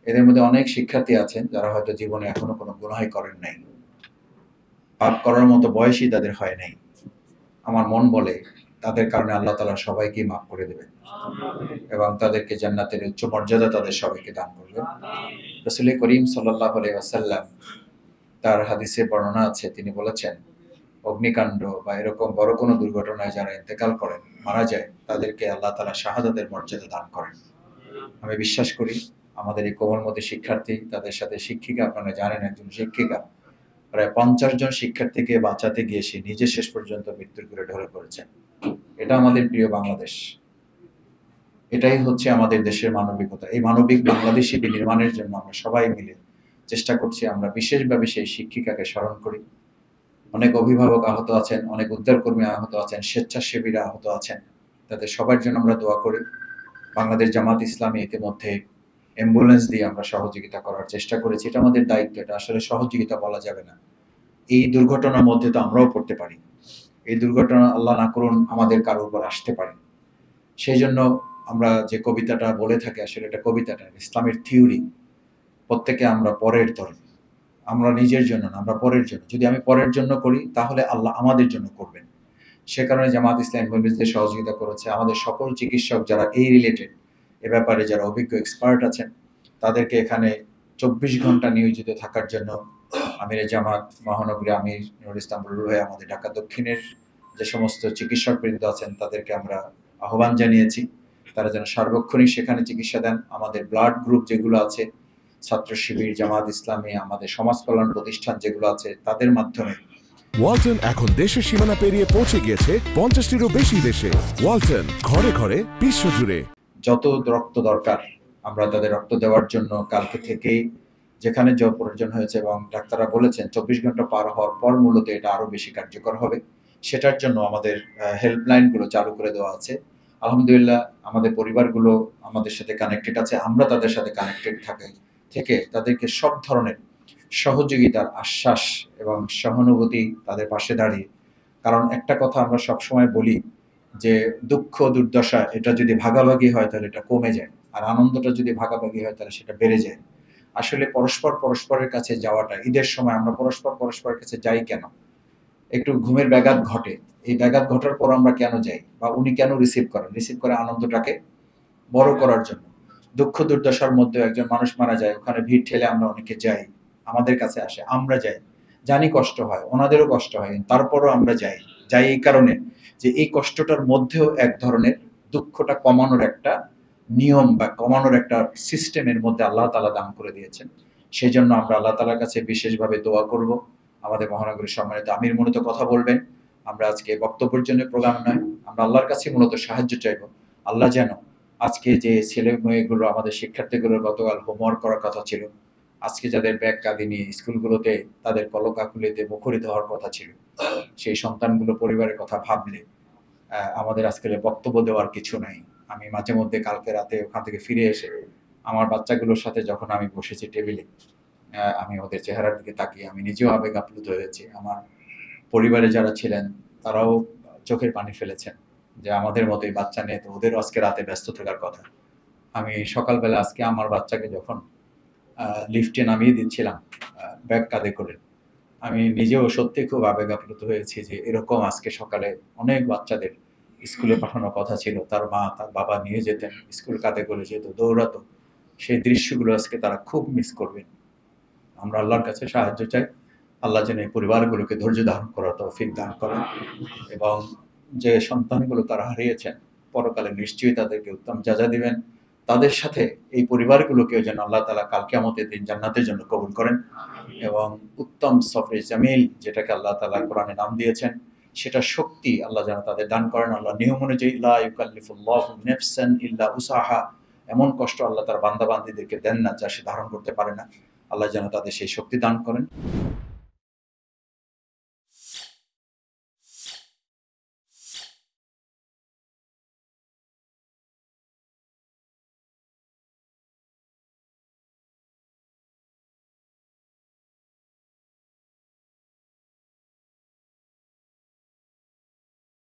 এদের মধ্যে অনেক শিক্ষার্থী আছেন যারা হয়তো জীবনে এখনো কোনো গুনাহই করেন নাই, পাপ করার মতো বয়সই তাদের হয় নাই। আমার মন বলে তাদের কারণে আল্লাহ তাআলা সবাইকেই মাফ করে দেবেন এবং তাদেরকে জান্নাতের উচ্চ মর্যাদা তাদের সবাইকে দান করবেন। রাসূল করিম সাল্লাল্লাহু আলাইহি ওয়াসাল্লাম তার হাদিসে বর্ণনা আছে, তিনি বলেছেন অগ্নিকাণ্ড বা এরকম বড় কোনো দুর্ঘটনায় যারা ইন্তেকাল করেন, মারা যায়, তাদেরকে আল্লাহ তাআলা শাহাদাতের মর্যাদা দান করেন। আমি বিশ্বাস করি আমাদের এই কোমলমতি শিক্ষার্থী, তাদের সাথে শিক্ষিকা, আপনারা জানেন একজন শিক্ষিকা প্রায় 50 জন শিক্ষার্থীকে বাঁচাতে গিয়ে সে নিজে শেষ পর্যন্ত মৃত্যুর কোলে ঢলে পড়েছেন। এটা আমাদের প্রিয় বাংলাদেশ। এটাই হচ্ছে আমাদের দেশের মানবিকতা। এই মানবিক বাংলাদেশী বিনির্মাণের জন্য আমরা সবাই মিলে চেষ্টা করছি। আমরা বিশেষভাবে সেই শিক্ষিকাকে স্মরণ করি। অনেক অভিভাবক আহত আছেন, অনেক উদ্ধারকর্মী আহত আছেন, স্বেচ্ছাসেবীরা আহত আছেন। তাদের সবার জন্য আমরা দোয়া করি। বাংলাদেশ জামাত ইসলামী ইতিমধ্যে অ্যাম্বুলেন্স দিয়ে আমরা সহযোগিতা করার চেষ্টা করেছি। এটা আমাদের দায়িত্ব, এটা আসলে সহযোগিতা বলা যাবে না। এই দুর্ঘটনার মধ্যে তো আমরাও পড়তে পারি। এই দুর্ঘটনা আল্লাহ না করুন আমাদের কারো উপর আসতে পারে। সেই জন্য আমরা যে কবিতাটা বলে থাকি, আসলে এটা কবিতাটা ইসলামের থিওরি। প্রত্যেকে আমরা পরের তরে, আমরা নিজের জন্য না, আমরা পরের জন্য। যদি আমি পরের জন্য করি তাহলে আল্লাহ আমাদের জন্য করবেন। সে কারণে জামাত ইসলাম অ্যাম্বুলেন্সদের সহযোগিতা করেছে। আমাদের সকল চিকিৎসক যারা এই রিলেটেড, এ ব্যাপারে যারা অভিজ্ঞ এক্সপার্ট আছেন, তাদেরকে এখানে 24 ঘন্টা নিয়োজিত থাকার জন্য আমিরে জামাত মহানগরী আমির নুরুল ইসলাম রুরু ভাই, আমাদের ঢাকা দক্ষিণের যে সমস্ত চিকিৎসকবৃন্দ আছেন তাদেরকে আমরা আহ্বান জানিয়েছি, তারা যেন সার্বক্ষণিক সেখানে চিকিৎসা দেন। আমাদের ব্লাড গ্রুপ যেগুলো আছে, ছাত্র শিবির, জামাত ইসলামী, আমাদের সমাজ কল্যাণ প্রতিষ্ঠান যেগুলো আছে, তাদের মাধ্যমে। ওয়ালটন এখন দেশের সীমানা পেরিয়ে পৌঁছে গিয়েছে 50টিরও বেশি দেশে। ওয়ালটন, ঘরে ঘরে, বিশ্বজুড়ে। যত রক্ত দরকার আমরা তাদের রক্ত দেওয়ার জন্য কালকে থেকেই যেখানে যা প্রয়োজন হয়েছে, এবং ডাক্তাররা বলেছেন 24 ঘন্টা পার হওয়ার পর মূলত এটা আরো বেশি কার্যকর হবে। সেটার জন্য আমাদের হেল্পলাইনগুলো চালু করে দেওয়া আছে। আলহামদুলিল্লাহ আমাদের পরিবারগুলো আমাদের সাথে কানেক্টেড আছে, আমরা তাদের সাথে কানেক্টেড থেকে তাদেরকে সব ধরনের সহযোগিতার আশ্বাস এবং সহানুভূতি তাদের পাশে দাঁড়িয়ে। কারণ একটা কথা আমরা সবসময় বলি যে দুঃখ দুর্দশা এটা যদি ভাগাভাগি হয় তাহলে এটা কমে যায়, আর আনন্দটা যদি ভাগাভাগি হয় তাহলে সেটা বেড়ে যায়। আসলে পরস্পরের কাছে যাওয়াটা, ঈদের সময় আমরা পরস্পরের কাছে যাই কেন? একটু ঘুমের ব্যাঘাত ঘটে, এই ব্যাঘাত ঘটার পর আমরা কেন যাই, বা উনি কেন রিসিভ করে আনন্দটাকে বড় করার জন্য। দুঃখ দুর্দশার মধ্যে একজন মানুষ মারা যায়, ওখানে ভিড় ঠেলে আমরা অনেকে যাই, আমাদের কাছে আসে, আমরা যাই, জানি কষ্ট হয়, ওনাদেরও কষ্ট হয়, তারপরও আমরা যাই। এই কারণে যে এই কষ্টটার মধ্যেও এক ধরনের দুঃখটা কমানোর একটা নিয়ম বা কমানোর একটা সিস্টেমের মধ্যে আল্লাহ তাআলা দান করে দিয়েছেন। সেই জন্য আমরা আল্লাহ তাআলার কাছে বিশেষভাবে দোয়া করব। আমাদের মহানগরীর সম্মানিত আমির মূলত কথা বলবেন। আমরা আজকে বক্তব্যের জন্য প্রোগ্রাম নয়, আমরা আল্লাহর কাছে মূলত সাহায্য চাইব। আল্লাহ যেন আজকে যে ছেলে মেয়েগুলো, আমাদের শিক্ষার্থীগুলোর গতকাল হোমওয়ার্ক করার কথা ছিল, আজকে যাদের ব্যাগ কাঁধে নিয়ে স্কুলগুলোতে তাদের কলকাকুলিতে মুখরিত হওয়ার কথা ছিল, সেই সন্তানগুলো পরিবারের কথা ভাবলে আমাদের আজকে বক্তব্য দেওয়ার কিছু নাই। আমি মাঝে মধ্যে কালকে রাতে ওখান থেকে ফিরে এসে আমার বাচ্চাগুলোর সাথে যখন আমি বসেছি টেবিলে, আমি ওদের চেহারার দিকে তাকিয়ে আমি নিজেও আবেগ আপ্লুত হয়েছি। আমার পরিবারে যারা ছিলেন তারাও চোখের পানি ফেলেছেন যে আমাদের মতোই বাচ্চা নিয়ে তো ওদেরও আজকে রাতে ব্যস্ত থাকার কথা। আমি সকালবেলা আজকে আমার বাচ্চাকে যখন লিফটে নামিয়ে দিচ্ছিলাম ব্যাগ কাঁধে করে, আমি নিজেও সত্যি খুব আবেগ আপ্লুত হয়েছি যে এরকম আজকে সকালে অনেক বাচ্চাদের স্কুলে পাঠানোর কথা ছিল, তার মা তার বাবা নিয়ে যেতেন, স্কুল কাঁধে করে যেত, দৌড়াতো, সেই দৃশ্যগুলো আজকে তারা খুব মিস করবেন। আমরা আল্লাহর কাছে সাহায্য চাই, আল্লাহ যেন এই পরিবারগুলোকে ধৈর্য ধারণ করার তৌফিক দান করেন, এবং যে সন্তানগুলো তারা হারিয়েছেন পরকালে নিশ্চয়ই তাদেরকে উত্তম যাজা দিবেন। তাদের সাথে এই পরিবারগুলোকেও যেন আল্লাহ তাআলা কাল কিয়ামতের দিন জান্নাতের জন্য কবুল করেন, এবং উত্তম সফরে জামিল যেটাকে আল্লাহ তাআলা কোরআনে নাম দিয়েছেন, সেটা শক্তি আল্লাহ যেন তাদের দান করেন। আল্লাহ নিয়ম অনুযায়ী লা ইউকাল্লিফুল্লাহু নাফসান ইল্লা উসাহা, এমন কষ্ট আল্লাহ তার বান্দা বান্দীদেরকে দেন না যা সে ধারণ করতে পারে না। আল্লাহ যেন তাদের সেই শক্তি দান করেন।